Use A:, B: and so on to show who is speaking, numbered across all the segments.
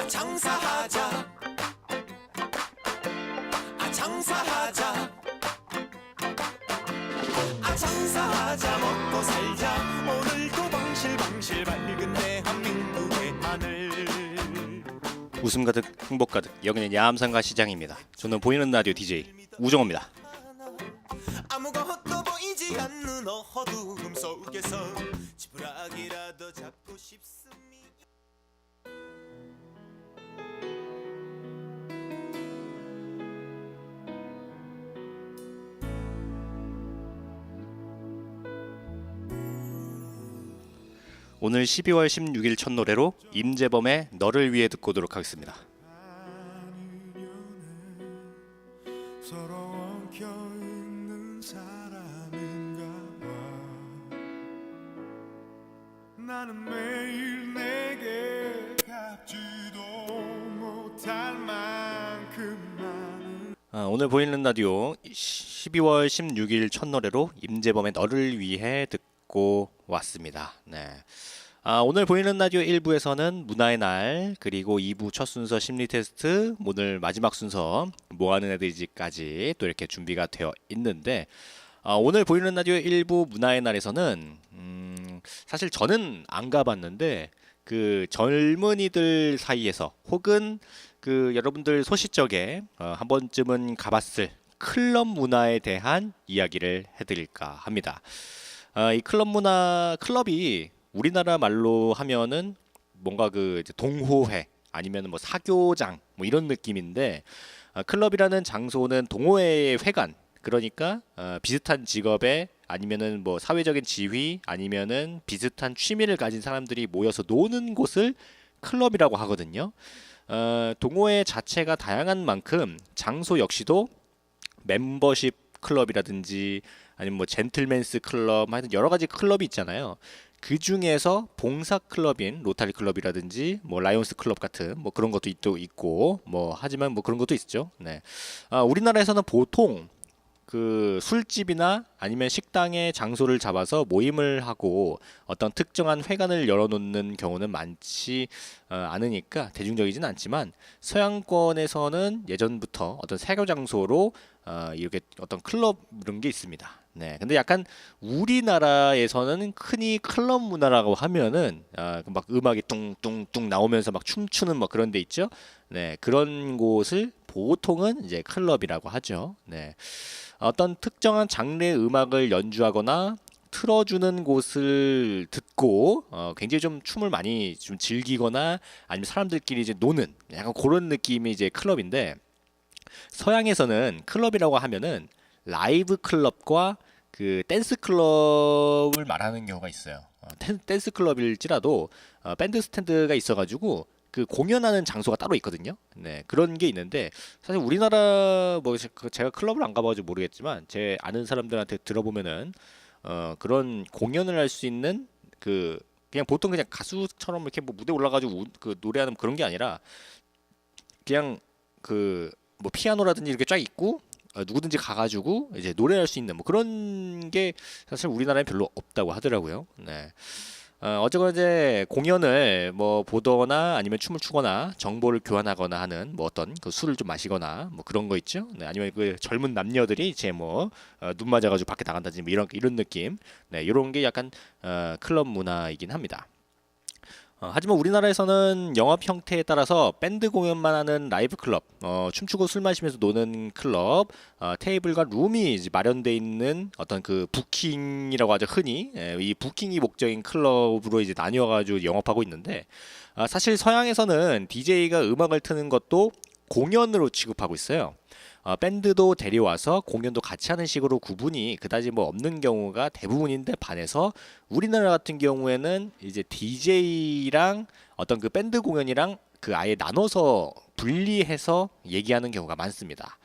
A: 장사하자 장사하자 장사하자 먹고 살자 오늘도 방실방실 밝은 대한민국의 하늘.
B: 웃음 가득 행복 가득 여기는 야암상가 시장입니다. 저는 보이는 라디오 DJ 우정호입니다.
A: 아무것도 보이지 않는 어두움 속에서 지푸라기라도 잡고 싶습니다.
B: 오늘 12월 16일 첫 노래로 임재범의 너를 위해 듣고 오도록 하겠습니다.
A: 서로 엉켜있는 사람인가 봐. 나는 매일 내게 갚지도 못할 만큼 많은
B: 오늘 보이는 라디오 12월 16일 첫 노래로 임재범의 너를 위해 듣고 왔습니다. 네. 오늘 보이는 라디오 1부에서는 문화의 날, 그리고 2부 첫 순서 심리 테스트, 오늘 마지막 순서 뭐하는 애들이지까지 또 이렇게 준비가 되어 있는데, 오늘 보이는 라디오 1부 문화의 날에서는 사실 저는 안 가봤는데 그 젊은이들 사이에서 혹은 그 여러분들 소시적에 한 번쯤은 가봤을 클럽 문화에 대한 이야기를 해드릴까 합니다. 이 클럽 문화, 클럽이 우리나라 말로 하면은 뭔가 그 이제 동호회 아니면 뭐 사교장 뭐 이런 느낌인데, 클럽이라는 장소는 동호회의 회관, 그러니까 비슷한 직업에 아니면은 뭐 사회적인 지위 아니면은 비슷한 취미를 가진 사람들이 모여서 노는 곳을 클럽이라고 하거든요. 동호회 자체가 다양한 만큼 장소 역시도 멤버십 클럽이라든지 아니면 뭐 젠틀맨스 클럽, 하여튼 여러 가지 클럽이 있잖아요. 그 중에서 봉사 클럽인 로타리 클럽이라든지 뭐 라이온스 클럽 같은 뭐 그런 것도 또 있고, 뭐 하지만 뭐 그런 것도 있죠. 네. 우리나라에서는 보통 그 술집이나 아니면 식당의 장소를 잡아서 모임을 하고 어떤 특정한 회관을 열어놓는 경우는 많지 않으니까 대중적이진 않지만, 서양권에서는 예전부터 어떤 사교 장소로 이렇게 어떤 클럽 이런 게 있습니다. 네, 근데 약간 우리나라에서는 흔히 클럽 문화라고 하면은 막 음악이 뚱뚱뚱 나오면서 막 춤추는 뭐 그런 데 있죠. 네, 그런 곳을 보통은 이제 클럽이라고 하죠. 네. 어떤 특정한 장르의 음악을 연주하거나 틀어주는 곳을 듣고 굉장히 좀 춤을 많이 좀 즐기거나 아니면 사람들끼리 이제 노는 약간 그런 느낌이 이제 클럽인데, 서양에서는 클럽이라고 하면은 라이브 클럽과 그 댄스 클럽을 말하는 경우가 있어요. 댄스 클럽일지라도 밴드 스탠드가 있어가지고 그 공연하는 장소가 따로 있거든요. 네, 그런 게 있는데, 사실 우리나라 뭐 제가 클럽을 안 가봐가지고 모르겠지만 제 아는 사람들한테 들어보면은 그런 공연을 할 수 있는 그 그냥 보통 그냥 가수처럼 이렇게 뭐 무대 올라가지고 그 노래하는 그런 게 아니라 그냥 그 뭐 피아노라든지 이렇게 쫙 있고 누구든지 가가지고 이제 노래할 수 있는 뭐 그런 게 사실 우리나라엔 별로 없다고 하더라고요. 네. 어쨌거나 이제 공연을 뭐 보거나 아니면 춤을 추거나 정보를 교환하거나 하는 뭐 어떤 그 술을 좀 마시거나 뭐 그런 거 있죠. 네, 아니면 그 젊은 남녀들이 이제 뭐 눈 맞아가지고 밖에 나간다든지 뭐 이런 느낌. 네, 이런 게 약간 클럽 문화이긴 합니다. 하지만 우리나라에서는 영업 형태에 따라서 밴드 공연만 하는 라이브 클럽, 춤추고 술 마시면서 노는 클럽, 테이블과 룸이 이제 마련돼 있는 어떤 그 부킹이라고 하죠, 흔히. 이 부킹이 목적인 클럽으로 이제 나뉘어가지고 영업하고 있는데, 사실 서양에서는 DJ가 음악을 트는 것도 공연으로 취급하고 있어요. 밴드도 데려와서 공연도 같이 하는 식으로 구분이 그다지 뭐 없는 경우가 대부분인데, 반해서 우리나라 같은 경우에는 이제 DJ랑 어떤 그 밴드 공연이랑 그 아예 나눠서 분리해서 얘기하는 경우가 많습니다.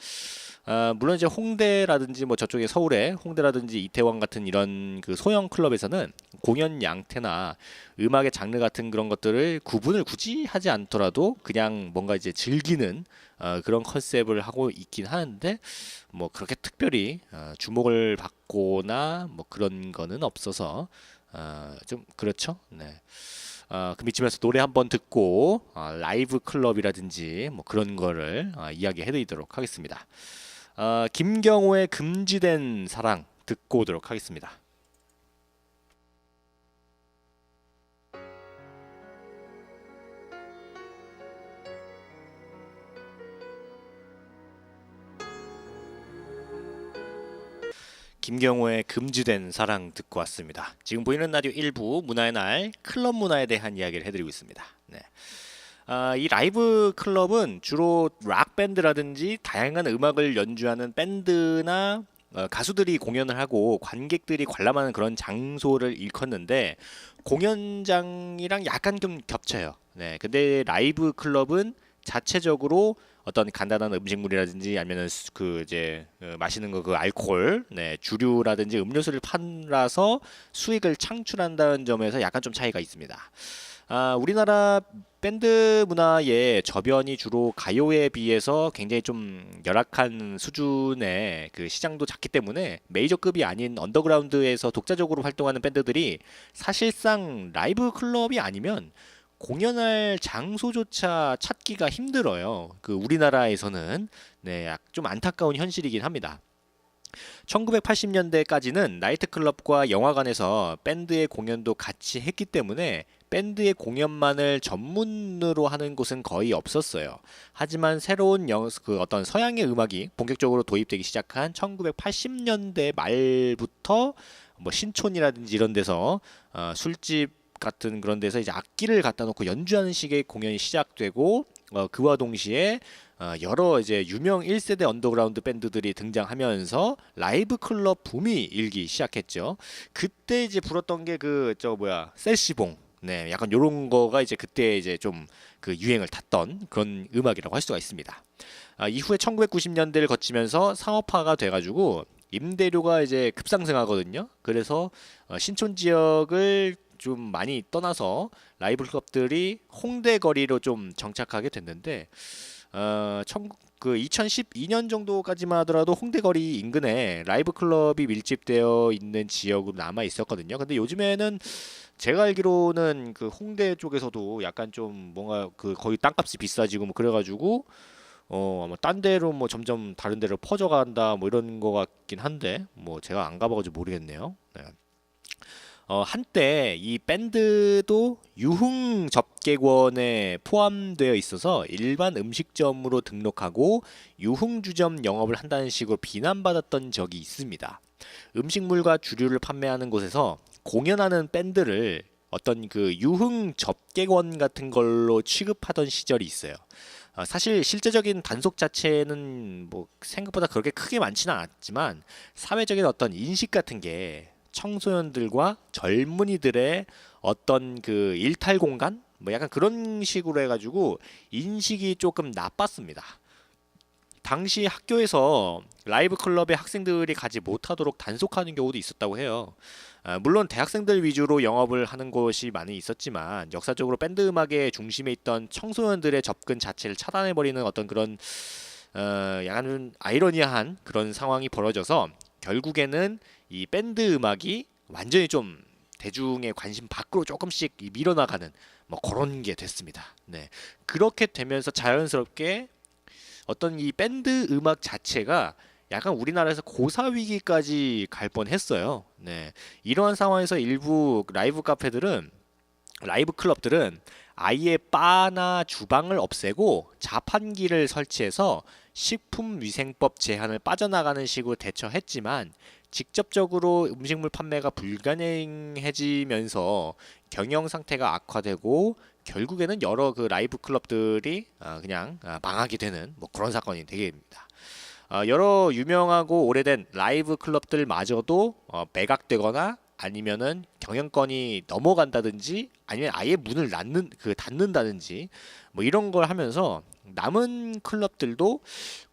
B: 물론 이제 홍대라든지 뭐 저쪽에 서울에 홍대라든지 이태원 같은 이런 그 소형 클럽에서는 공연 양태나 음악의 장르 같은 그런 것들을 구분을 굳이 하지 않더라도 그냥 뭔가 이제 즐기는 그런 컨셉을 하고 있긴 하는데 뭐 그렇게 특별히 주목을 받거나 뭐 그런 거는 없어서 좀 그렇죠. 네. 그럼 이쯤에서 노래 한번 듣고 라이브 클럽이라든지 뭐 그런 거를 이야기해드리도록 하겠습니다. 김경호의 금지된 사랑 듣고 오도록 하겠습니다. 김경호의 금지된 사랑 듣고 왔습니다. 지금 보이는 라디오 1부 문화의 날 클럽 문화에 대한 이야기를 해드리고 있습니다. 네. 이 라이브 클럽은 주로 락 밴드라든지 다양한 음악을 연주하는 밴드나 가수들이 공연을 하고 관객들이 관람하는 그런 장소를 일컫는데 공연장이랑 약간 좀 겹쳐요. 네, 근데 라이브 클럽은 자체적으로 어떤 간단한 음식물이라든지 아니면은 그 이제 마시는 거 그 알코올, 네, 주류라든지 음료수를 팔아서 수익을 창출한다는 점에서 약간 좀 차이가 있습니다. 우리나라 밴드 문화의 저변이 주로 가요에 비해서 굉장히 좀 열악한 수준의 그 시장도 작기 때문에 메이저급이 아닌 언더그라운드에서 독자적으로 활동하는 밴드들이 사실상 라이브 클럽이 아니면 공연할 장소조차 찾기가 힘들어요. 그 우리나라에서는 네, 좀 안타까운 현실이긴 합니다. 1980년대까지는 나이트클럽과 영화관에서 밴드의 공연도 같이 했기 때문에 밴드의 공연만을 전문으로 하는 곳은 거의 없었어요. 하지만 새로운 그 어떤 서양의 음악이 본격적으로 도입되기 시작한 1980년대 말부터 뭐 신촌이라든지 이런 데서 술집 같은 그런 데서 이제 악기를 갖다 놓고 연주하는 식의 공연이 시작되고 그와 동시에 여러 이제 유명 1세대 언더그라운드 밴드들이 등장하면서 라이브 클럽 붐이 일기 시작했죠. 그때 이제 불었던 게 그 저 뭐야 셀시봉, 네, 약간 요런 거가 이제 그때 이제 좀 그 유행을 탔던 그런 음악이라고 할 수가 있습니다. 이후에 1990년대를 거치면서 상업화가 돼가지고 임대료가 이제 급상승하거든요. 그래서 신촌 지역을 좀 많이 떠나서 라이브 클럽들이 홍대 거리로 좀 정착하게 됐는데 그 2012년 정도까지만 하더라도 홍대 거리 인근에 라이브 클럽이 밀집되어 있는 지역으로 남아 있었거든요. 근데 요즘에는 제가 알기로는 그 홍대 쪽에서도 약간 좀 뭔가 그 거의 땅값이 비싸지고 뭐 그래가지고 아마 딴 데로 뭐 점점 다른 데로 퍼져간다 뭐 이런 거 같긴 한데 뭐 제가 안 가봐가지고 모르겠네요. 네. 한때 이 밴드도 유흥 접객원에 포함되어 있어서 일반 음식점으로 등록하고 유흥주점 영업을 한다는 식으로 비난받았던 적이 있습니다. 음식물과 주류를 판매하는 곳에서 공연하는 밴드를 어떤 그 유흥 접객원 같은 걸로 취급하던 시절이 있어요. 사실 실제적인 단속 자체는 뭐 생각보다 그렇게 크게 많지는 않았지만 사회적인 어떤 인식 같은 게 청소년들과 젊은이들의 어떤 그 일탈 공간 뭐 약간 그런 식으로 해가지고 인식이 조금 나빴습니다. 당시 학교에서 라이브 클럽에 학생들이 가지 못하도록 단속하는 경우도 있었다고 해요. 물론 대학생들 위주로 영업을 하는 곳이 많이 있었지만 역사적으로 밴드 음악의 중심에 있던 청소년들의 접근 자체를 차단해버리는 어떤 그런 약간 아이러니한 그런 상황이 벌어져서 결국에는 이 밴드 음악이 완전히 좀 대중의 관심 밖으로 조금씩 밀어나가는 뭐 그런 게 됐습니다. 네. 그렇게 되면서 자연스럽게 어떤 이 밴드 음악 자체가 약간 우리나라에서 고사 위기까지 갈 뻔했어요. 네. 이러한 상황에서 일부 라이브 클럽들은 아예 바나 주방을 없애고 자판기를 설치해서 식품위생법 제한을 빠져나가는 식으로 대처했지만 직접적으로 음식물 판매가 불가능해지면서 경영 상태가 악화되고 결국에는 여러 그 라이브 클럽들이 그냥 망하게 되는 뭐 그런 사건이 되게 됩니다. 여러 유명하고 오래된 라이브 클럽들마저도 매각되거나 아니면은 경영권이 넘어간다든지 아니면 아예 문을 닫는다든지 뭐 이런 걸 하면서 남은 클럽들도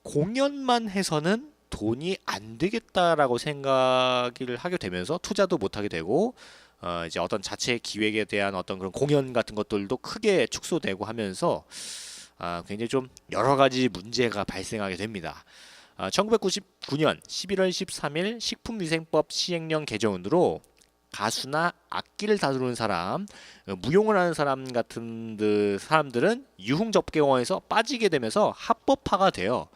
B: 공연만 해서는 돈이 안 되겠다라고 생각을 하게 되면서 투자도 못 하게 되고 이제 어떤 자체 기획에 대한 어떤 그런 공연 같은 것들도 크게 축소되고 하면서 굉장히 좀 여러 가지 문제가 발생하게 됩니다. 1999년 11월 13일 식품위생법 시행령 개정으로 가수나 악기를 다루는 사람, 무용을 하는 사람 같은 사람들은 유흥접객원에서 빠지게 되면서 합법화가 돼요.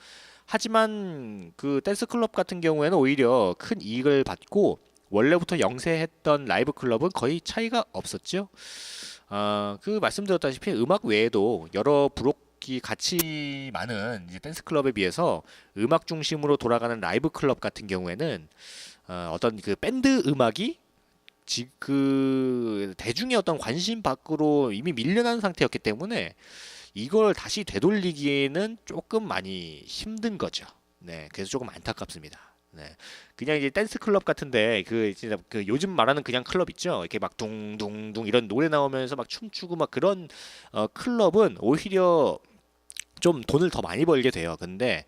B: 하지만 그 댄스 클럽 같은 경우에는 오히려 큰 이익을 받고 원래부터 영세했던 라이브 클럽은 거의 차이가 없었죠. 그 말씀드렸다시피 음악 외에도 여러 부록이 같이 많은 이제 댄스 클럽에 비해서 음악 중심으로 돌아가는 라이브 클럽 같은 경우에는 어떤 그 밴드 음악이 그 대중의 어떤 관심 밖으로 이미 밀려난 상태였기 때문에 이걸 다시 되돌리기에는 조금 많이 힘든 거죠. 네, 그래서 조금 안타깝습니다. 네, 그냥 이제 댄스 클럽 같은데 그 진짜 그 요즘 말하는 그냥 클럽 있죠. 이렇게 막 둥둥둥 이런 노래 나오면서 막 춤추고 막 그런 클럽은 오히려 좀 돈을 더 많이 벌게 돼요. 근데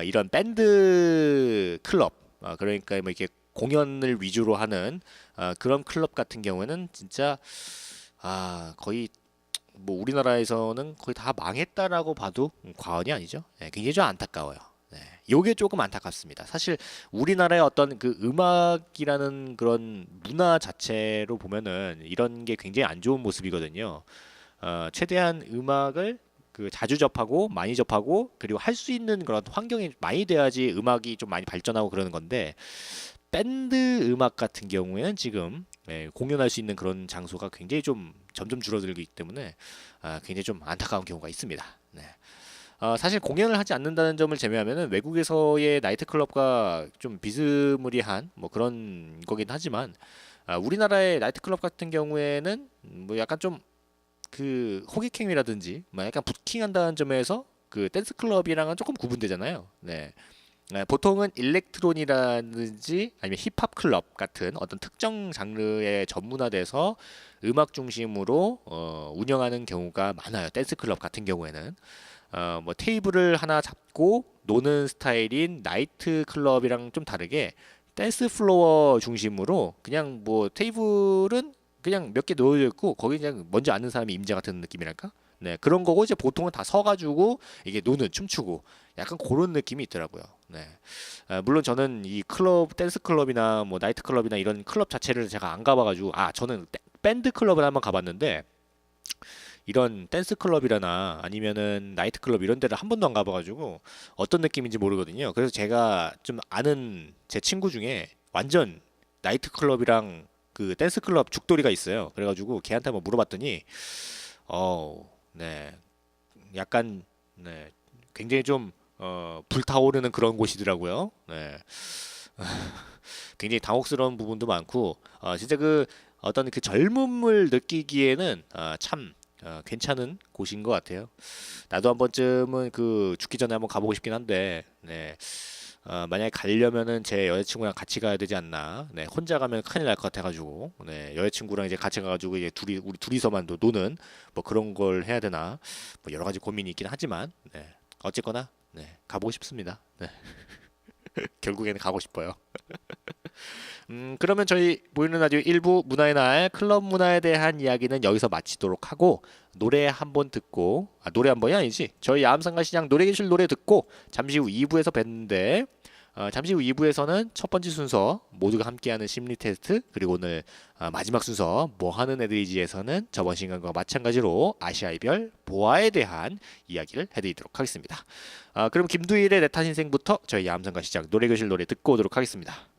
B: 이런 밴드 클럽, 그러니까 뭐 이렇게 공연을 위주로 하는 그런 클럽 같은 경우에는 진짜 거의 뭐 우리나라에서는 거의 다 망했다라고 봐도 과언이 아니죠. 네, 굉장히 좀 안타까워요. 네, 요게 조금 안타깝습니다. 사실 우리나라의 어떤 그 음악이라는 그런 문화 자체로 보면은 이런 게 굉장히 안 좋은 모습이거든요. 최대한 음악을 그 자주 접하고 많이 접하고 그리고 할 수 있는 그런 환경이 많이 돼야지 음악이 좀 많이 발전하고 그러는 건데 밴드 음악 같은 경우에는 지금 공연할 수 있는 그런 장소가 굉장히 좀 점점 줄어들기 때문에 굉장히 좀 안타까운 경우가 있습니다. 네. 사실 공연을 하지 않는다는 점을 제외하면은 외국에서의 나이트 클럽과 좀 비스무리한 뭐 그런 거긴 하지만 우리나라의 나이트 클럽 같은 경우에는 뭐 약간 좀 그 호객행위라든지 뭐 약간 부킹한다는 점에서 그 댄스 클럽이랑은 조금 구분되잖아요. 네. 보통은 일렉트론이라든지 아니면 힙합 클럽 같은 어떤 특정 장르에 전문화돼서 음악 중심으로 운영하는 경우가 많아요. 댄스 클럽 같은 경우에는 뭐 테이블을 하나 잡고 노는 스타일인 나이트 클럽이랑 좀 다르게 댄스 플로어 중심으로 그냥 뭐 테이블은 그냥 몇 개 놓여져 있고 거기 그냥 먼저 앉는 사람이 임자 같은 느낌이랄까? 네, 그런 거고 이제 보통은 다 서가지고 이게 노는 춤추고 약간 그런 느낌이 있더라고요. 네, 물론 저는 이 클럽 댄스 클럽이나 뭐 나이트 클럽이나 이런 클럽 자체를 제가 안 가봐가지고 저는 밴드 클럽을 한번 가봤는데 이런 댄스 클럽이라나 아니면은 나이트 클럽 이런 데를 한 번도 안 가봐가지고 어떤 느낌인지 모르거든요. 그래서 제가 좀 아는 제 친구 중에 완전 나이트 클럽이랑 그 댄스 클럽 죽돌이가 있어요. 그래가지고 걔한테 한번 물어봤더니 네, 약간 네, 굉장히 좀 불타오르는 그런 곳이더라고요. 네, 굉장히 당혹스러운 부분도 많고 진짜 그 어떤 그 젊음을 느끼기에는 참 괜찮은 곳인 것 같아요. 나도 한 번쯤은 그 죽기 전에 한번 가보고 싶긴 한데, 네. 만약에 가려면은 제 여자친구랑 같이 가야 되지 않나. 네, 혼자 가면 큰일 날 것 같아가지고, 네, 여자친구랑 이제 같이 가가지고 이제 우리 둘이서만 노는 뭐 그런 걸 해야 되나. 뭐 여러 가지 고민이 있긴 하지만, 네, 어쨌거나, 네, 가보고 싶습니다. 네. 결국에는 가고 싶어요. 그러면 저희 보이는 라디오 1부 문화의 날 클럽 문화에 대한 이야기는 여기서 마치도록 하고 노래 한 번 듣고 노래 한 번이 아니지 저희 야암상가 시장 노래교실 노래 듣고 잠시 후 2부에서 뵙는데 잠시 후 2부에서는 첫 번째 순서 모두가 함께하는 심리 테스트 그리고 오늘 마지막 순서 뭐 하는 애들이지에서는 저번 시간과 마찬가지로 아시아의별 보아에 대한 이야기를 해드리도록 하겠습니다. 그럼 김두일의 내 탓 인생부터 저희 야암상가 시장 노래교실 노래 듣고 오도록 하겠습니다.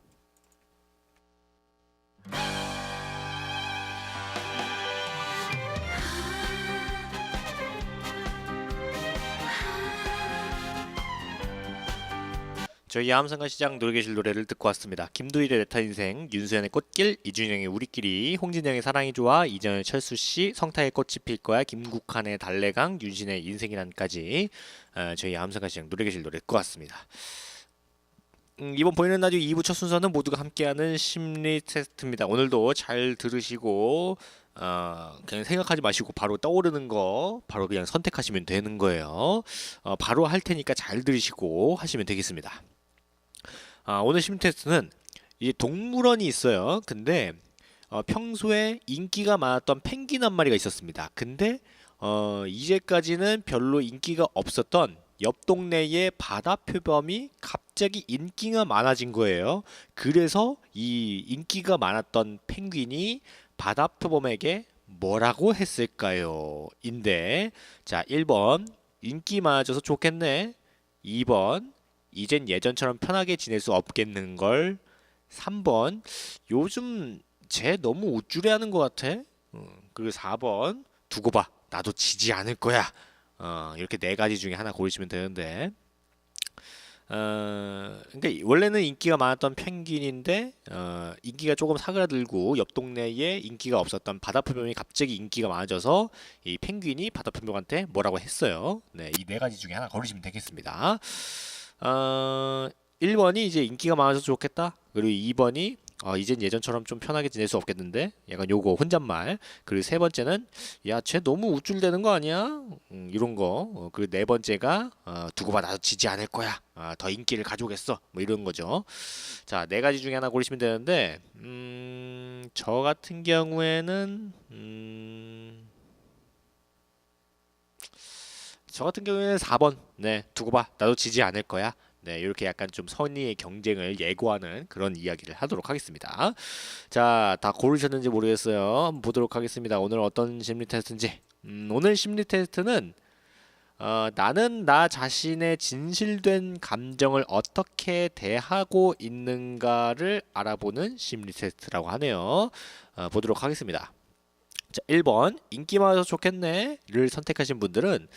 B: 저희 야암상가 시장 노래교실 노래를 듣고 왔습니다. 김두일의 내타 인생, 윤수연의 꽃길, 이준영의 우리끼리, 홍진영의 사랑이 좋아, 이정현 철수씨, 성타의 꽃이 필 거야, 김국환의 달래강, 윤신의 인생이란까지 저희 야암상가 시장 노래교실 노래 듣고 왔습니다. 이번 보이는 라디오 2부 첫 순서는 모두가 함께하는 심리 테스트입니다. 오늘도 잘 들으시고 그냥 생각하지 마시고 바로 떠오르는 거 바로 그냥 선택하시면 되는 거예요. 바로 할 테니까 잘 들으시고 하시면 되겠습니다. 오늘 심리 테스트는 이제 동물원이 있어요. 근데 평소에 인기가 많았던 펭귄 한 마리가 있었습니다. 근데 이제까지는 별로 인기가 없었던 옆 동네의 바다 표범이 갑자기 인기가 많아진 거예요. 그래서 이 인기가 많았던 펭귄이 바다 표범에게 뭐라고 했을까요? 인데, 자, 1번 인기 많아져서 좋겠네. 2번 이젠 예전처럼 편하게 지낼 수 없겠는 걸. 3번 요즘 쟤 너무 우쭐해하는 것 같아. 그리고 4번 두고 봐. 나도 지지 않을 거야. 이렇게 네 가지 중에 하나 고르시면 되는데, 그러니까 원래는 인기가 많았던 펭귄인데, 인기가 조금 사그라들고 옆 동네에 인기가 없었던 바다표범이 갑자기 인기가 많아져서 이 펭귄이 바다표범한테 뭐라고 했어요. 네, 이 네 가지 중에 하나 고르시면 되겠습니다. 1번이 이제 인기가 많아져서 좋겠다. 그리고 2번이 이젠 예전처럼 좀 편하게 지낼 수 없겠는데 약간 요거 혼잣말. 그리고 세 번째는 야 쟤 너무 우쭐대는 거 아니야? 이런 거. 그리고 네 번째가 두고 봐 나도 지지 않을 거야. 더 인기를 가져오겠어. 뭐 이런 거죠. 자, 네 가지 중에 하나 고르시면 되는데 저 같은 경우에는 4번. 네, 두고 봐. 나도 지지 않을 거야. 네, 이렇게 약간 좀 선의의 경쟁을 예고하는 그런 이야기를 하도록 하겠습니다. 자, 다 고르셨는지 모르겠어요. 한번 보도록 하겠습니다. 오늘 어떤 심리 테스트인지. 오늘 심리 테스트는 나는 나 자신의 진실된 감정을 어떻게 대하고 있는가를 알아보는 심리 테스트라고 하네요. 보도록 하겠습니다. 자, 1번 인기 많아서 좋겠네를 선택하신 분들은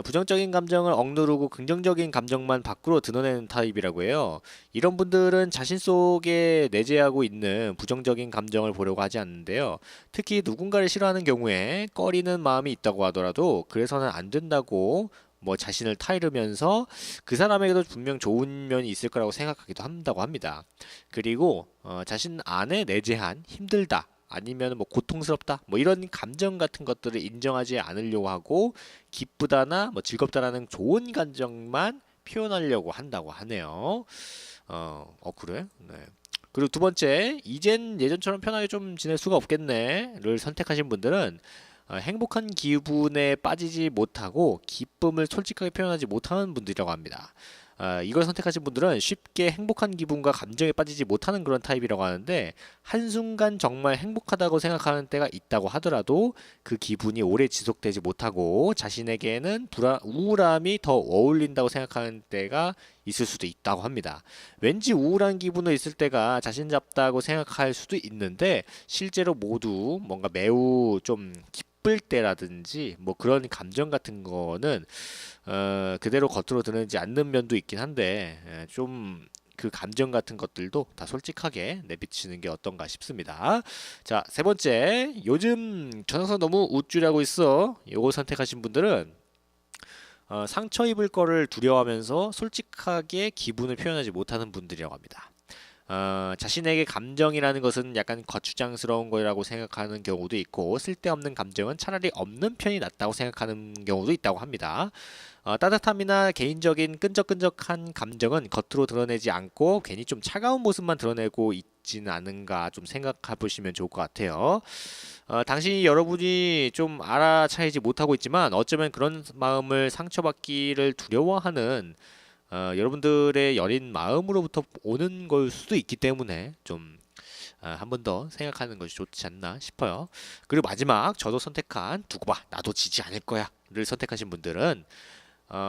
B: 부정적인 감정을 억누르고 긍정적인 감정만 밖으로 드러내는 타입이라고 해요. 이런 분들은 자신 속에 내재하고 있는 부정적인 감정을 보려고 하지 않는데요. 특히 누군가를 싫어하는 경우에 꺼리는 마음이 있다고 하더라도 그래서는 안 된다고 뭐 자신을 타이르면서 그 사람에게도 분명 좋은 면이 있을 거라고 생각하기도 한다고 합니다. 그리고 자신 안에 내재한 힘들다 아니면 뭐 고통스럽다 뭐 이런 감정 같은 것들을 인정하지 않으려고 하고 기쁘다나 뭐 즐겁다라는 좋은 감정만 표현하려고 한다고 하네요. 그래? 네. 그리고 두 번째, 이젠 예전처럼 편하게 좀 지낼 수가 없겠네를 선택하신 분들은 행복한 기분에 빠지지 못하고 기쁨을 솔직하게 표현하지 못하는 분들이라고 합니다. 이걸 선택하신 분들은 쉽게 행복한 기분과 감정에 빠지지 못하는 그런 타입이라고 하는데 한순간 정말 행복하다고 생각하는 때가 있다고 하더라도 그 기분이 오래 지속되지 못하고 자신에게는 우울함이 더 어울린다고 생각하는 때가 있을 수도 있다고 합니다. 왠지 우울한 기분이 있을 때가 자신 잡다고 생각할 수도 있는데 실제로 모두 뭔가 매우 좀 기쁠 때라든지 뭐 그런 감정 같은 거는 그대로 겉으로 드러내지 않는 면도 있긴 한데 좀 그 감정 같은 것들도 다 솔직하게 내비치는 게 어떤가 싶습니다. 자, 세 번째, 요즘 전화선 너무 우쭐하고 있어. 요거 선택하신 분들은 상처 입을 거를 두려워하면서 솔직하게 기분을 표현하지 못하는 분들이라고 합니다. 자신에게 감정이라는 것은 약간 거추장스러운 거라고 생각하는 경우도 있고 쓸데없는 감정은 차라리 없는 편이 낫다고 생각하는 경우도 있다고 합니다. 따뜻함이나 개인적인 끈적끈적한 감정은 겉으로 드러내지 않고 괜히 좀 차가운 모습만 드러내고 있지는 않은가 좀 생각해 보시면 좋을 것 같아요. 당신이 여러분이 좀 알아차리지 못하고 있지만 어쩌면 그런 마음을 상처받기를 두려워하는 여러분들의 여린 마음으로부터 오는 걸 수도 있기 때문에 좀 한 번 더 생각하는 것이 좋지 않나 싶어요. 그리고 마지막 저도 선택한 두고 봐 나도 지지 않을 거야를 선택하신 분들은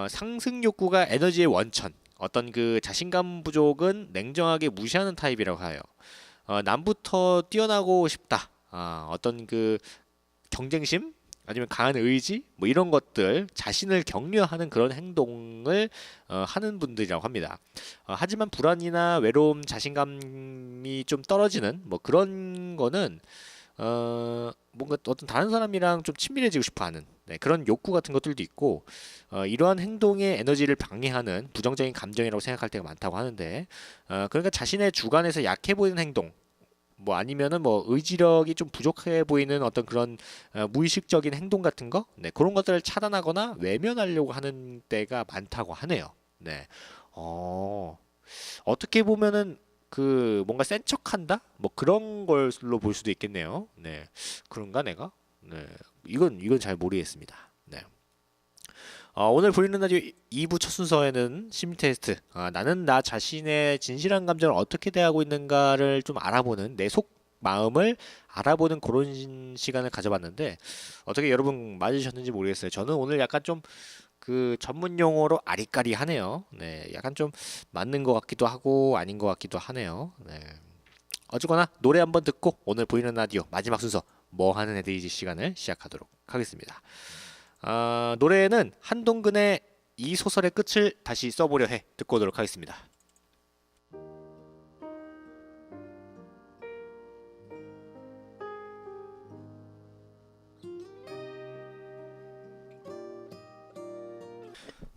B: 상승 욕구가 에너지의 원천 어떤 그 자신감 부족은 냉정하게 무시하는 타입이라고 해요. 남부터 뛰어나고 싶다. 어떤 그 경쟁심 아니면 강한 의지 뭐 이런 것들 자신을 격려하는 그런 행동을 하는 분들이라고 합니다. 하지만 불안이나 외로움, 자신감이 좀 떨어지는 뭐 그런 거는 뭔가 어떤 다른 사람이랑 좀 친밀해지고 싶어하는 그런 욕구 같은 것들도 있고 이러한 행동의 에너지를 방해하는 부정적인 감정이라고 생각할 때가 많다고 하는데 그러니까 자신의 주관에서 약해 보이는 행동 뭐 아니면은 뭐 의지력이 좀 부족해 보이는 어떤 그런 무의식적인 행동 같은 거 그런 것들을 차단하거나 외면하려고 하는 때가 많다고 하네요. 네. 어, 어떻게 보면은 그 뭔가 센 척한다? 뭐 그런 걸로 볼 수도 있겠네요. 네. 그런가 내가? 네. 이건 잘 모르겠습니다. 네. 오늘 보이는 라디오 2부 첫 순서에는 심리 테스트. 나는 나 자신의 진실한 감정을 어떻게 대하고 있는가를 좀 알아보는 내 속 마음을 알아보는 그런 시간을 가져봤는데 어떻게 여러분 맞으셨는지 모르겠어요. 저는 오늘 약간 좀 그 전문 용어로 아리까리하네요. 네, 약간 좀 맞는 것 같기도 하고 아닌 것 같기도 하네요. 네. 어쨌거나 노래 한번 듣고 오늘 보이는 라디오 마지막 순서 뭐 하는 애들이지 시간을 시작하도록 하겠습니다. 노래는 한동근의 이 소설의 끝을 다시 써보려 해 듣고 오도록 하겠습니다.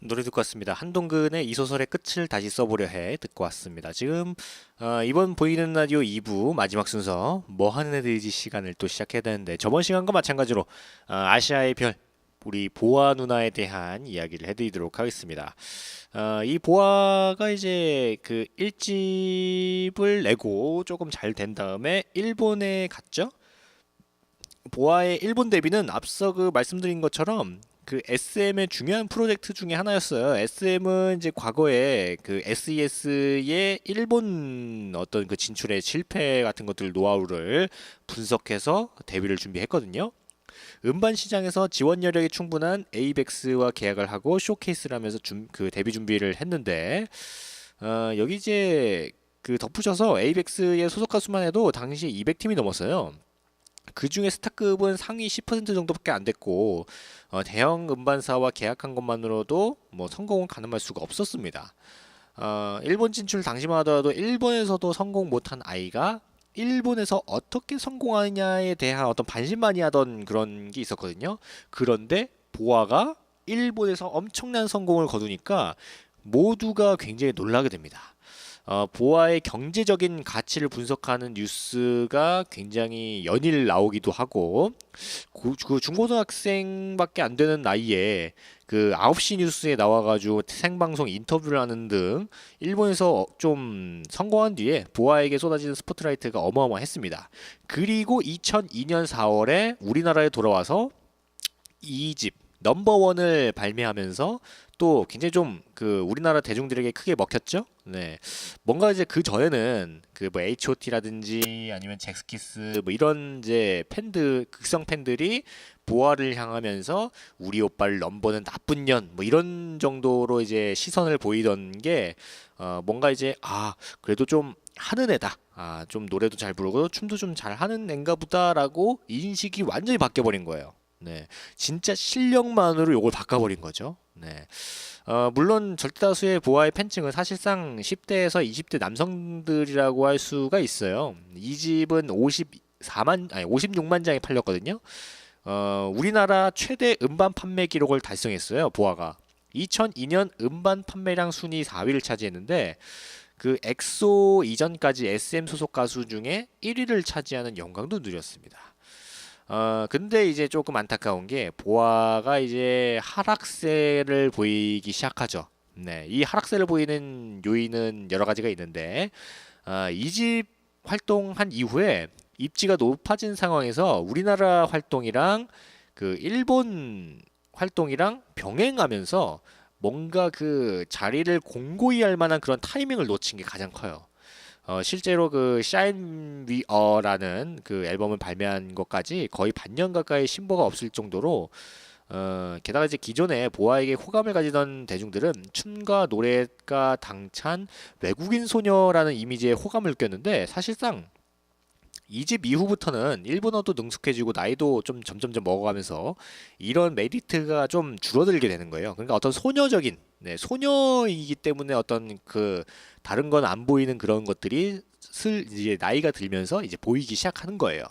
B: 노래 듣고 왔습니다. 한동근의 이 소설의 끝을 다시 써보려 해 듣고 왔습니다. 지금 이번 보이는 라디오 2부 마지막 순서 뭐 하는 애들이지 시간을 또 시작해야 되는데 저번 시간과 마찬가지로 아시아의 별 우리 보아 누나에 대한 이야기를 해드리도록 하겠습니다. 이 보아가 이제 그 1집을 내고 조금 잘 된 다음에 일본에 갔죠. 보아의 일본 데뷔는 앞서 그 말씀드린 것처럼 그 SM의 중요한 프로젝트 중에 하나였어요. SM은 이제 과거에 그 SES의 일본 어떤 그 진출의 실패 같은 것들 노하우를 분석해서 데뷔를 준비했거든요. 음반 시장에서 지원 여력이 충분한 에이벡스와 계약을 하고 쇼케이스를 하면서 그 데뷔 준비를 했는데 여기 이제 그 덧붙여서 에이벡스의 소속 가수만 해도 당시 200팀이 넘었어요. 그 중에 스타급은 상위 10% 정도밖에 안 됐고 대형 음반사와 계약한 것만으로도 뭐 성공은 가늠할 수가 없었습니다. 일본 진출 당시만 하더라도 일본에서도 성공 못한 아이가 일본에서 어떻게 성공하느냐에 대한 어떤 반신반의하던 그런 게 있었거든요. 그런데 보아가 일본에서 엄청난 성공을 거두니까 모두가 굉장히 놀라게 됩니다. 보아의 경제적인 가치를 분석하는 뉴스가 굉장히 연일 나오기도 하고 그 중고등학생밖에 안 되는 나이에 그 9시 뉴스에 나와가지고 생방송 인터뷰를 하는 등 일본에서 좀 성공한 뒤에 보아에게 쏟아지는 스포트라이트가 어마어마했습니다. 그리고 2002년 4월에 우리나라에 돌아와서 2집 넘버원을 발매하면서 또 굉장히 좀 그 우리나라 대중들에게 크게 먹혔죠. 네, 뭔가 이제 그 전에는 그 뭐 H.O.T.라든지 아니면 잭스키스 뭐 이런 이제 팬들 극성 팬들이 보아를 향하면서 우리 오빠를 넘보는 나쁜 년 뭐 이런 정도로 이제 시선을 보이던 게 뭔가 이제 그래도 좀 하는 애다. 좀 노래도 잘 부르고 춤도 좀 잘하는 애인가 보다라고 인식이 완전히 바뀌어 버린 거예요. 네, 진짜 실력만으로 요걸 바꿔버린 거죠. 네, 물론 절대다수의 보아의 팬층은 사실상 10대에서 20대 남성들이라고 할 수가 있어요. 이 집은 56만 장이 팔렸거든요. 우리나라 최대 음반 판매 기록을 달성했어요. 보아가 2002년 음반 판매량 순위 4위를 차지했는데 그 엑소 이전까지 SM 소속 가수 중에 1위를 차지하는 영광도 누렸습니다. 근데 이제 조금 안타까운 게 보아가 이제 하락세를 보이기 시작하죠. 네, 이 하락세를 보이는 요인은 여러 가지가 있는데 이 집 활동한 이후에 입지가 높아진 상황에서 우리나라 활동이랑 그 일본 활동이랑 병행하면서 뭔가 그 자리를 공고히 할 만한 그런 타이밍을 놓친 게 가장 커요. 실제로 그 Shine We Are라는 그 앨범을 발매한 것까지 거의 반년 가까이 신보가 없을 정도로 게다가 이제 기존에 보아에게 호감을 가지던 대중들은 춤과 노래가 당찬 외국인 소녀라는 이미지에 호감을 느꼈는데 사실상 이 집 이후부터는 일본어도 능숙해지고 나이도 좀 점점점 먹어가면서 이런 메리트가 좀 줄어들게 되는 거예요. 그러니까 어떤 소녀적인 소녀이기 때문에 어떤 그 다른 건 안 보이는 그런 것들이 이제 나이가 들면서 이제 보이기 시작하는 거예요.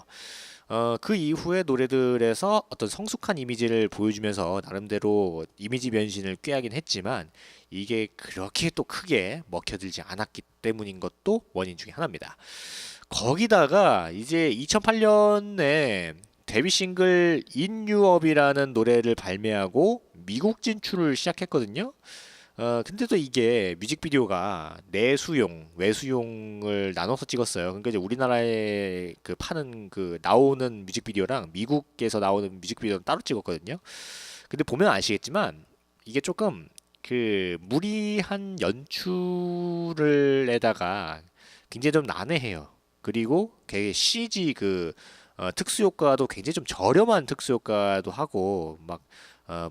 B: 그 이후의 노래들에서 어떤 성숙한 이미지를 보여주면서 나름대로 이미지 변신을 꾀하긴 했지만 이게 그렇게 또 크게 먹혀들지 않았기 때문인 것도 원인 중에 하나입니다. 거기다가 이제 2008년에 데뷔 싱글 In Europe이라는 노래를 발매하고 미국 진출을 시작했거든요. 근데도 이게 뮤직비디오가 내수용, 외수용을 나눠서 찍었어요. 그러니까 이제 우리나라에 그 파는 그 나오는 뮤직비디오랑 미국에서 나오는 뮤직비디오는 따로 찍었거든요. 근데 보면 아시겠지만 이게 조금 그 무리한 연출을 에다가 굉장히 좀 난해해요. 그리고 걔 CG 그 특수 효과도 굉장히 좀 저렴한 특수 효과도 하고 막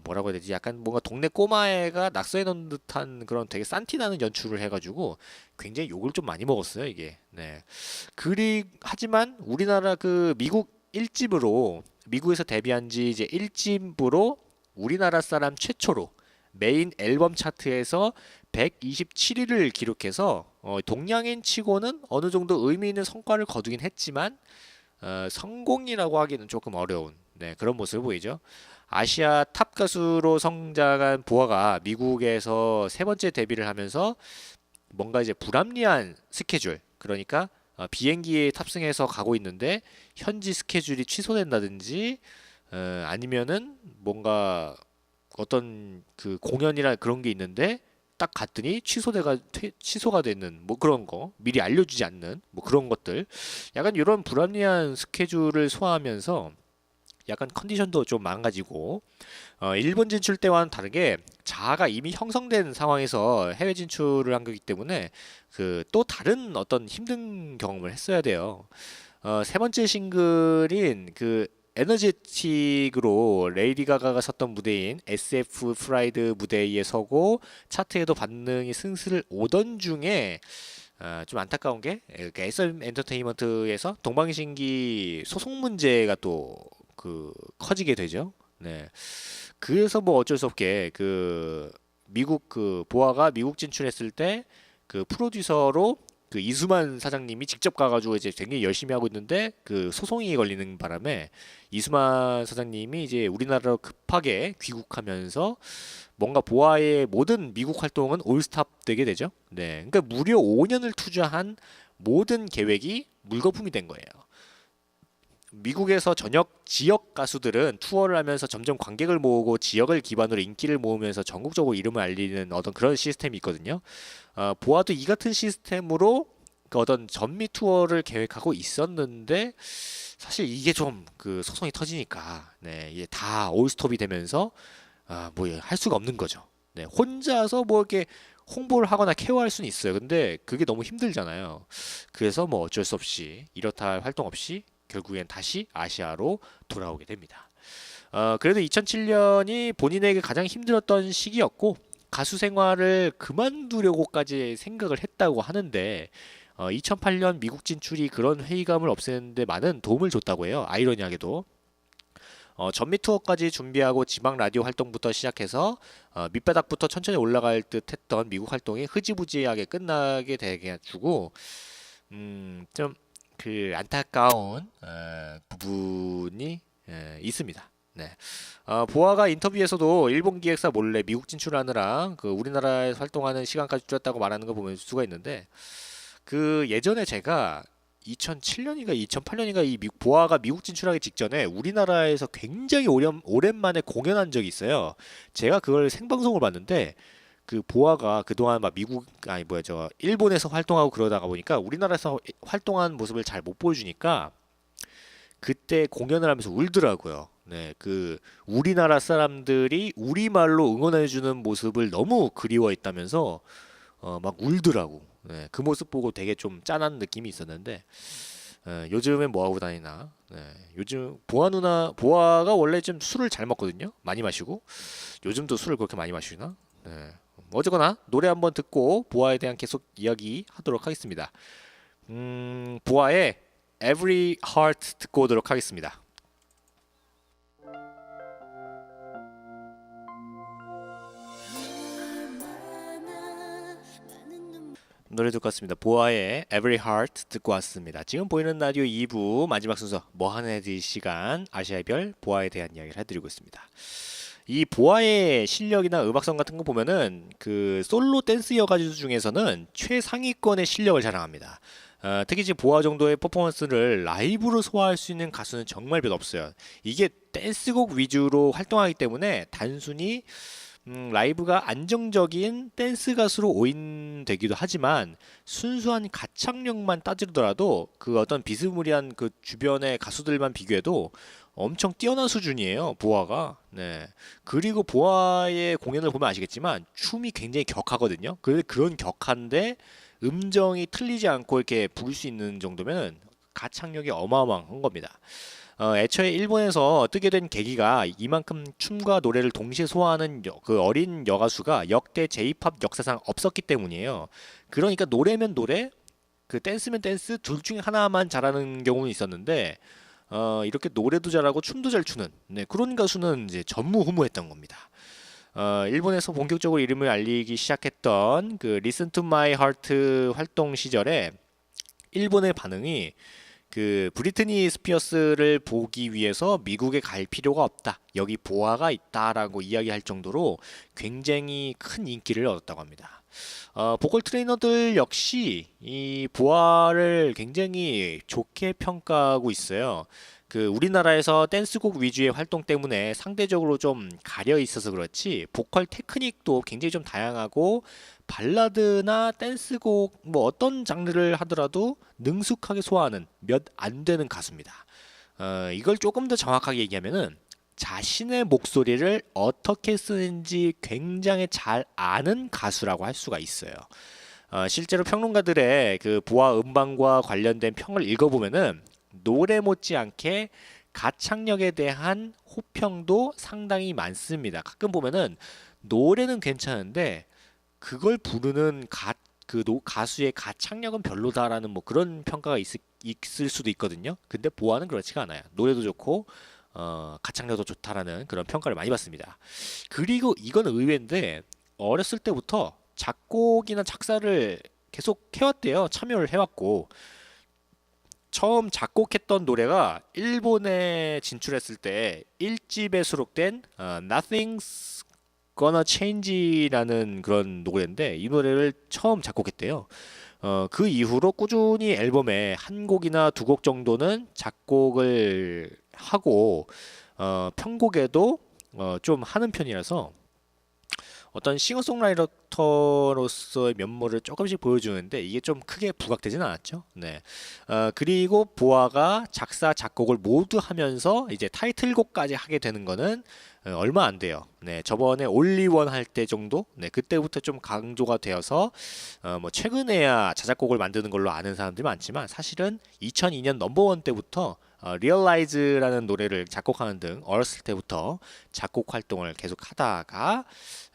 B: 뭐라고 해야 되지? 약간 뭔가 동네 꼬마애가 낙서해 놓은 듯한 그런 되게 산티나는 연출을 해가지고 굉장히 욕을 좀 많이 먹었어요 이게. 네. 하지만 우리나라 그 미국 1집으로 미국에서 데뷔한 지 이제 1집으로 우리나라 사람 최초로 메인 앨범 차트에서 127위를 기록해서 동양인 치고는 어느 정도 의미 있는 성과를 거두긴 했지만 성공이라고 하기는 조금 어려운 그런 모습을 보이죠. 아시아 탑 가수로 성장한 보아가 미국에서 세 번째 데뷔를 하면서 뭔가 이제 불합리한 스케줄, 그러니까 비행기에 탑승해서 가고 있는데 현지 스케줄이 취소된다든지 아니면은 뭔가 어떤 그 공연이나 그런 게 있는데 딱 갔더니 취소가 되는 뭐 그런 거 미리 알려주지 않는 뭐 그런 것들, 약간 이런 불합리한 스케줄을 소화하면서 약간 컨디션도 좀 망가지고 일본 진출 때와는 다르게 자아가 이미 형성된 상황에서 해외 진출을 한 거기 때문에 그 또 다른 어떤 힘든 경험을 했어야 돼요. 세 번째 싱글인 그 에너제틱으로 레이디 가가가 섰던 무대인 SF 프라이드 무대에 서고 차트에도 반응이 승승을 오던 중에 좀 안타까운 게 SM 엔터테인먼트에서 동방신기 소송 문제가 또 그 커지게 되죠. 네. 그래서 뭐 어쩔 수 없게 그 미국 그 보아가 미국 진출했을 때 그 프로듀서로 그 이수만 사장님이 직접 가가지고 이제 굉장히 열심히 하고 있는데 그 소송이 걸리는 바람에 이수만 사장님이 이제 우리나라로 급하게 귀국하면서 뭔가 보아의 모든 미국 활동은 올스탑 되게 되죠. 네, 그러니까 무려 5년을 투자한 모든 계획이 물거품이 된 거예요. 미국에서 전역 지역 가수들은 투어를 하면서 점점 관객을 모으고 지역을 기반으로 인기를 모으면서 전국적으로 이름을 알리는 어떤 그런 시스템이 있거든요. 보아도 이 같은 시스템으로 그 어떤 전미 투어를 계획하고 있었는데 사실 이게 좀 그 소송이 터지니까 이게 다 올스톱이 되면서 뭐 할 수가 없는 거죠. 네, 혼자서 뭐 이렇게 홍보를 하거나 케어할 수는 있어요. 근데 그게 너무 힘들잖아요. 그래서 뭐 어쩔 수 없이 이렇다 할 활동 없이 결국엔 다시 아시아로 돌아오게 됩니다. 그래도 2007년이 본인에게 가장 힘들었던 시기였고 가수 생활을 그만두려고까지 생각을 했다고 하는데 2008년 미국 진출이 그런 회의감을 없애는데 많은 도움을 줬다고 해요. 아이러니하게도. 전미 투어까지 준비하고 지방 라디오 활동부터 시작해서 밑바닥부터 천천히 올라갈 듯 했던 미국 활동이 흐지부지하게 끝나게 되게 주고 좀 그 안타까운 부분이 있습니다. 네. 보아가 인터뷰에서도 일본 기획사 몰래 미국 진출하느라 그 우리나라에서 활동하는 시간까지 줄였다고 말하는 거 보면 수가 있는데 그 예전에 제가 2007년인가 2008년인가 보아가 미국 진출하기 직전에 우리나라에서 굉장히 오랜만에 공연한 적이 있어요. 제가 그걸 생방송을 봤는데 그 보아가 그동안 막 미국 아니 뭐야 저 일본에서 활동하고 그러다가 보니까 우리나라에서 활동한 모습을 잘 못 보여주니까 그때 공연을 하면서 울더라고요. 네, 그 우리나라 사람들이 우리말로 응원해주는 모습을 너무 그리워했다면서 막 울더라고. 네, 그 모습 보고 되게 좀 짠한 느낌이 있었는데 요즘엔 뭐 하고 다니나? 네, 요즘 보아가 원래 좀 술을 잘 먹거든요. 많이 마시고 요즘도 술을 그렇게 많이 마시나? 네. 어쨌거나 노래 한번 듣고 보아에 대한 계속 이야기 하도록 하겠습니다. 보아의 Every Heart 듣고 오도록 하겠습니다. 노래 듣고 왔습니다. 보아의 Every Heart 듣고 왔습니다. 지금 보이는 라디오 2부 마지막 순서 뭐 하는 애들 시간 아시아의 별 보아에 대한 이야기를 해드리고 있습니다. 이 보아의 실력이나 음악성 같은 거 보면은 그 솔로 댄스 여가수 중에서는 최상위권의 실력을 자랑합니다. 특히 이제 보아 정도의 퍼포먼스를 라이브로 소화할 수 있는 가수는 정말 별 없어요. 이게 댄스곡 위주로 활동하기 때문에 단순히 라이브가 안정적인 댄스 가수로 오인되기도 하지만 순수한 가창력만 따지더라도 그 어떤 비스무리한 그 주변의 가수들만 비교해도 엄청 뛰어난 수준이에요, 보아가. 네. 그리고 보아의 공연을 보면 아시겠지만 춤이 굉장히 격하거든요. 그런 격한데 음정이 틀리지 않고 이렇게 부를 수 있는 정도면 가창력이 어마어마한 겁니다. 애초에 일본에서 뜨게 된 계기가 이만큼 춤과 노래를 동시에 소화하는 그 어린 여가수가 역대 J-팝 역사상 없었기 때문이에요. 그러니까 노래면 노래, 그 댄스면 댄스 둘 중에 하나만 잘하는 경우는 있었는데 이렇게 노래도 잘하고 춤도 잘 추는 그런 가수는 이제 전무후무했던 겁니다. 일본에서 본격적으로 이름을 알리기 시작했던 그 Listen to My Heart 활동 시절에 일본의 반응이 그 브리트니 스피어스를 보기 위해서 미국에 갈 필요가 없다. 여기 보아가 있다라고 이야기할 정도로 굉장히 큰 인기를 얻었다고 합니다. 보컬 트레이너들 역시 이 보아를 굉장히 좋게 평가하고 있어요. 그 우리나라에서 댄스곡 위주의 활동 때문에 상대적으로 좀 가려 있어서 그렇지 보컬 테크닉도 굉장히 좀 다양하고 발라드나 댄스곡 뭐 어떤 장르를 하더라도 능숙하게 소화하는 몇 안 되는 가수입니다. 이걸 조금 더 정확하게 얘기하면은 자신의 목소리를 어떻게 쓰는지 굉장히 잘 아는 가수라고 할 수가 있어요. 실제로 평론가들의 그 보아 음반과 관련된 평을 읽어보면은 노래 못지않게 가창력에 대한 호평도 상당히 많습니다. 가끔 보면은 노래는 괜찮은데 그걸 부르는 가수의 가창력은 별로다라는 뭐 그런 평가가 있을 수도 있거든요. 근데 보아는 그렇지가 않아요. 노래도 좋고 가창력도 좋다라는 그런 평가를 많이 받습니다. 그리고 이건 의외인데 어렸을 때부터 작곡이나 작사를 계속 해왔대요. 참여를 해왔고 처음 작곡했던 노래가 일본에 진출했을 때 1집에 수록된 Nothing's Gonna Change라는 그런 노래인데 이 노래를 처음 작곡했대요. 그 이후로 꾸준히 앨범에 한 곡이나 두 곡 정도는 작곡을 하고 편곡에도 좀 하는 편이라서 어떤 싱어송라이터로서의 면모를 조금씩 보여주는데 이게 좀 크게 부각되진 않았죠. 네. 그리고 보아가 작사 작곡을 모두 하면서 이제 타이틀곡까지 하게 되는 거는 얼마 안 돼요. 네, 저번에 올리원 할 때 정도, 네, 그때부터 좀 강조가 되어서 뭐 최근에야 자작곡을 만드는 걸로 아는 사람들이 많지만 사실은 2002년 넘버원 때부터 Realize라는 노래를 작곡하는 등 어렸을 때부터 작곡 활동을 계속 하다가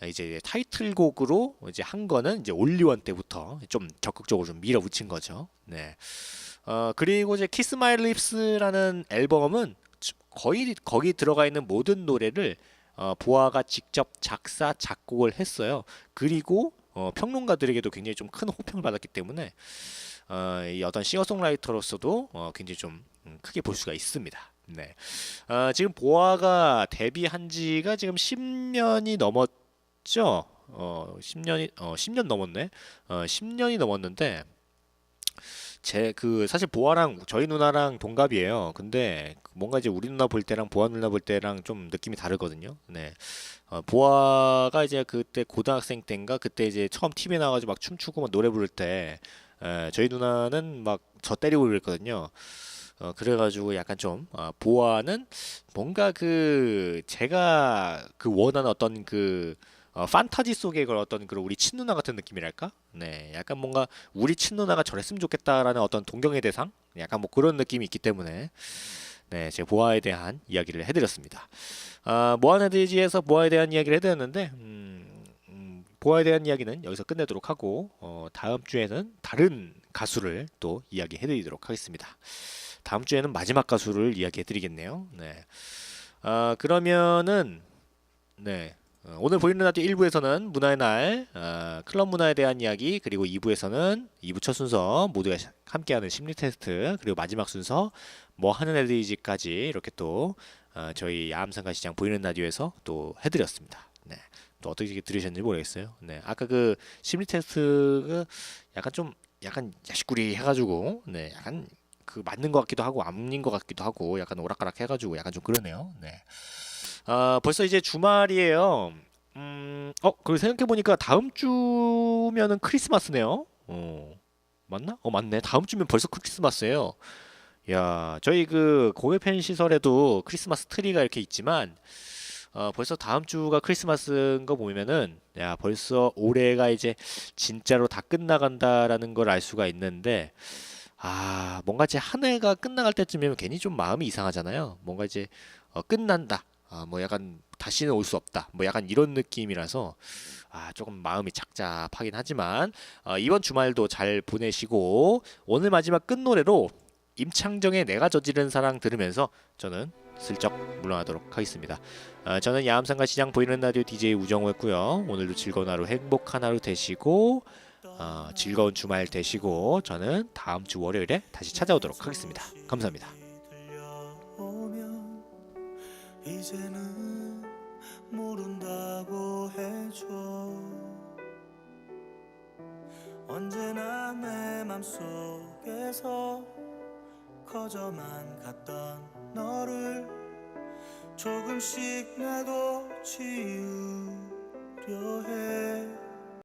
B: 이제 타이틀곡으로 이제 한 거는 이제 올리원 때부터 좀 적극적으로 좀 밀어붙인 거죠. 네. 그리고 이제 Kiss My Lips라는 앨범은 거의 거기 들어가 있는 모든 노래를 보아가 직접 작사 작곡을 했어요. 그리고 평론가들에게도 굉장히 좀 큰 호평을 받았기 때문에 이 어떤 싱어송라이터로서도 굉장히 좀 크게 볼 수가 있습니다. 네. 지금 보아가 데뷔한 지가 지금 10년이 넘었죠. 10년 넘었네. 10년이 넘었는데 제 그 사실 보아랑 저희 누나랑 동갑이에요. 근데 뭔가 이제 우리 누나 볼 때랑 보아 누나 볼 때랑 좀 느낌이 다르거든요. 네. 보아가 이제 그때 고등학생 때인가 그때 이제 처음 TV에 나와가지고 막 춤추고 막 노래 부를 때 저희 누나는 막 저 때리고 그랬거든요. 그래가지고 약간 좀 보아는 뭔가 그 제가 그 원하는 어떤 그 판타지 속의 그런 어떤 그런 우리 친누나 같은 느낌이랄까? 네, 약간 뭔가 우리 친누나가 저랬으면 좋겠다라는 어떤 동경의 대상? 약간 뭐 그런 느낌이 있기 때문에 네, 제가 보아에 대한 이야기를 해드렸습니다. 모아나디지에서 보아에 대한 이야기를 해드렸는데 보아에 대한 이야기는 여기서 끝내도록 하고 다음 주에는 다른 가수를 또 이야기해드리도록 하겠습니다. 다음 주에는 마지막 가수를 이야기해드리겠네요. 네, 그러면은 네. 오늘 보이는 라디오 1부에서는 문화의 날, 클럽 문화에 대한 이야기, 그리고 2부에서는 2부 첫 순서 모두가 함께하는 심리 테스트, 그리고 마지막 순서 뭐 하는 애들이지까지 이렇게 또 저희 야암상가 시장 보이는 라디오에서 또 해드렸습니다. 네. 또 어떻게 들으셨는지 모르겠어요. 네. 아까 그 심리 테스트 약간 좀 약간 야식구리 해가지고 네. 약간 그 맞는 것 같기도 하고 아닌 것 같기도 하고 약간 오락가락 해가지고 약간 좀 그러네요. 네. 벌써 이제 주말이에요. 그리고 생각해보니까 다음 주면은 크리스마스네요. 맞나? 맞네. 다음 주면 벌써 크리스마스예요. 야, 저희 그 고해팬 시설에도 크리스마스 트리가 이렇게 있지만, 벌써 다음 주가 크리스마스인 거 보면은, 야, 벌써 올해가 이제 진짜로 다 끝나간다라는 걸 알 수가 있는데, 뭔가 이제 한 해가 끝나갈 때쯤이면 괜히 좀 마음이 이상하잖아요. 뭔가 이제 끝난다. 뭐 약간 다시는 올 수 없다. 뭐 약간 이런 느낌이라서 조금 마음이 착잡하긴 하지만 이번 주말도 잘 보내시고 오늘 마지막 끝노래로 임창정의 내가 저지른 사랑 들으면서 저는 슬쩍 물러나도록 하겠습니다. 저는 야암상가 시장 보이는 라디오 DJ 우정우였고요. 오늘도 즐거운 하루 행복한 하루 되시고 즐거운 주말 되시고 저는 다음 주 월요일에 다시 찾아오도록 하겠습니다. 감사합니다.
A: 이제는 모른다고 해줘. 언제나 내 맘속에서 커져만 갔던 너를 조금씩 나도 지우려 해.